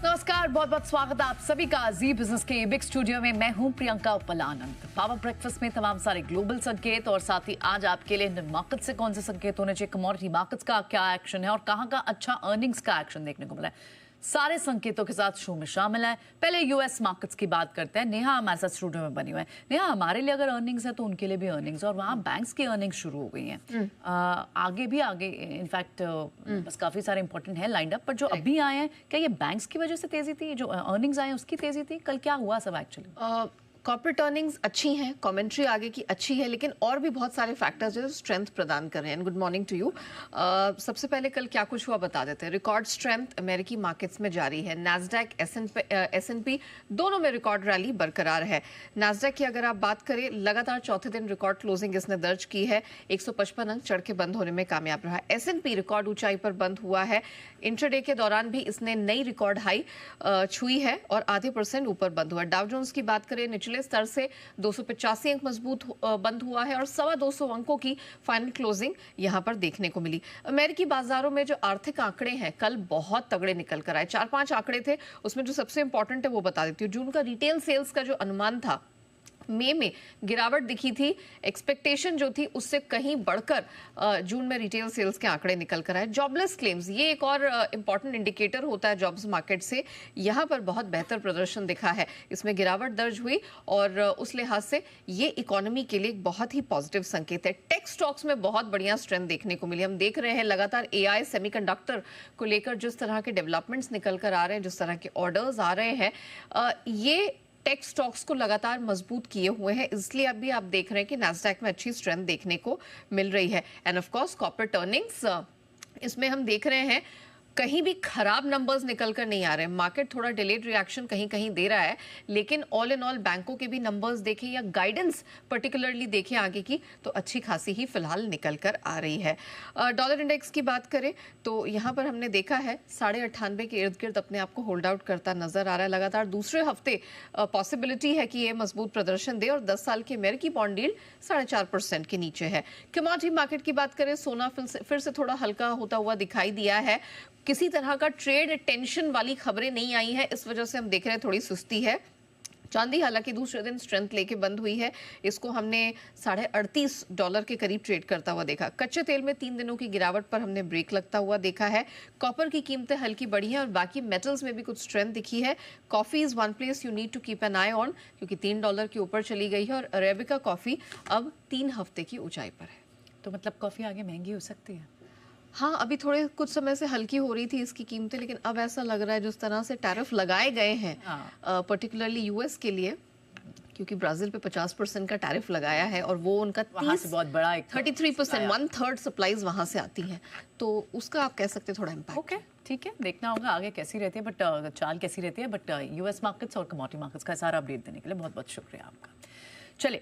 नमस्कार, बहुत बहुत स्वागत है आप सभी का जी बिजनेस के बिग स्टूडियो में। मैं हूं प्रियंका उपलानंद। पावर ब्रेकफास्ट में तमाम सारे ग्लोबल संकेत और साथ ही आज आपके लिए इंडियन मार्केट से कौन से संकेत होने चाहिए, कमोडिटी मार्केट्स का क्या एक्शन है और कहां का अच्छा अर्निंग्स का एक्शन देखने को मिला है, सारे संकेतों के साथ शो में शामिल है। पहले यूएस मार्केट्स की बात करते हैं। नेहा हमारे साथ स्टूडियो में बनी हुई है। नेहा, हमारे लिए अगर अर्निंग्स है तो उनके लिए भी अर्निंग्स, और वहाँ बैंक्स की अर्निंग्स शुरू हो गई हैं। आगे भी आगे इनफैक्ट बस काफी सारे इंपॉर्टेंट है लाइंड अप, पर जो अभी आए हैं क्या ये बैंक्स की वजह से तेजी थी, जो अर्निंग्स आए उसकी तेजी थी? कल क्या हुआ सब एक्चुअली? कॉर्पोरेट अर्निंग्स अच्छी हैं, कमेंट्री आगे की अच्छी है, लेकिन और भी बहुत सारे फैक्टर्स जो स्ट्रेंथ प्रदान कर रहे हैं। Good morning to you. सबसे पहले कल क्या कुछ हुआ बता देते हैं। रिकॉर्ड स्ट्रेंथ अमेरिकी मार्केट्स में जारी है। नैस्डैक एस&पी दोनों में रिकॉर्ड रैली बरकरार है। नैस्डैक की अगर आप बात करें, लगातार चौथे दिन रिकॉर्ड क्लोजिंग इसने दर्ज की है। 155 अंक चढ़ के बंद होने में कामयाब रहा। एस&पी रिकॉर्ड ऊंचाई पर बंद हुआ है। इंट्राडे के दौरान भी इसने नई रिकॉर्ड हाई छुई है और आधे % ऊपर बंद हुआ। डाउ जोन्स की बात करें, निचले स्तर से 285 अंक मजबूत बंद हुआ है और 225 अंकों की फाइनल क्लोजिंग यहां पर देखने को मिली। अमेरिकी बाजारों में जो आर्थिक आंकड़े हैं कल बहुत तगड़े निकल कर आए। 4-5 आंकड़े थे, उसमें जो सबसे इंपॉर्टेंट है वो बता देती हूँ। जून का रिटेल सेल्स का जो अनुमान था, मई में गिरावट दिखी थी। एक्सपेक्टेशन जो थी उससे कहीं बढ़कर जून में रिटेल सेल्स के आंकड़े निकल कर आए। जॉबलेस क्लेम्स, ये एक और इंपॉर्टेंट इंडिकेटर होता है जॉब्स मार्केट से। यहाँ पर बहुत बेहतर प्रदर्शन दिखा है, इसमें गिरावट दर्ज हुई और उस लिहाज से ये इकोनॉमी के लिए एक बहुत ही पॉजिटिव संकेत है। टेक स्टॉक्स में बहुत बढ़िया स्ट्रेंथ देखने को मिली। हम देख रहे हैं लगातार एआई सेमीकंडक्टर को लेकर जिस तरह के डेवलपमेंट्स निकल कर आ रहे हैं, जिस तरह के ऑर्डर्स आ रहे हैं, ये टेक स्टॉक्स को लगातार मजबूत किए हुए हैं। इसलिए अभी आप देख रहे हैं कि नैस्डैक में अच्छी स्ट्रेंथ देखने को मिल रही है। End of course corporate earnings, इसमें हम देख रहे हैं कहीं भी खराब नंबर्स निकल कर नहीं आ रहे। मार्केट थोड़ा डिलेड रिएक्शन कहीं कहीं दे रहा है, लेकिन ऑल इन ऑल बैंकों के भी नंबर्स देखें या गाइडेंस पर्टिकुलरली देखें आगे की, तो अच्छी खासी ही फिलहाल निकल कर आ रही है। डॉलर इंडेक्स की बात करें तो यहाँ पर हमने देखा है 98.5 के इर्द गिर्द अपने आप को होल्ड आउट करता नजर आ रहा है। लगातार दूसरे हफ्ते पॉसिबिलिटी है कि ये मजबूत प्रदर्शन दे और 10 साल की अमेरिकी बॉन्ड यील्ड 4.5% के नीचे है। कमोडिटी मार्केट की बात करें, सोना फिर से थोड़ा हल्का होता हुआ दिखाई दिया है। किसी तरह का ट्रेड टेंशन वाली खबरें नहीं आई हैं, इस वजह से हम देख रहे हैं थोड़ी सुस्ती है। चांदी हालांकि दूसरे दिन स्ट्रेंथ लेके बंद हुई है। इसको हमने $38 के करीब ट्रेड करता हुआ देखा। कच्चे तेल में 3 दिनों की गिरावट पर हमने ब्रेक लगता हुआ देखा है। कॉपर की कीमतें हल्की बढ़ी हैं और बाकी मेटल्स में भी कुछ स्ट्रेंथ दिखी है। Coffee is one place you need to keep an eye on, क्योंकि $3 के ऊपर चली गई है और अरेबिका कॉफी अब 3 हफ्ते की ऊंचाई पर है। तो मतलब कॉफी आगे महंगी हो सकती है? हाँ, अभी थोड़े कुछ समय से हल्की हो रही थी इसकी कीमतें, लेकिन अब ऐसा लग रहा है जिस तरह से टैरिफ लगाए गए हैं पर्टिकुलरली यूएस के लिए, क्योंकि ब्राजील पे 50% का टैरिफ लगाया है और वो उनका 30 बहुत बड़ा 33%, 1/3 सप्लाईज वहां से आती हैं, तो उसका आप कह सकते हैं थोड़ा इम्पैक्ट। ओके, ठीक है, देखना होगा आगे कैसी रहती है, बट चाल कैसी रहती है। बट यूएस मार्केट्स और कमोडिटी मार्केट्स का सारा अपडेट देने के लिए बहुत बहुत शुक्रिया आपका। चलिए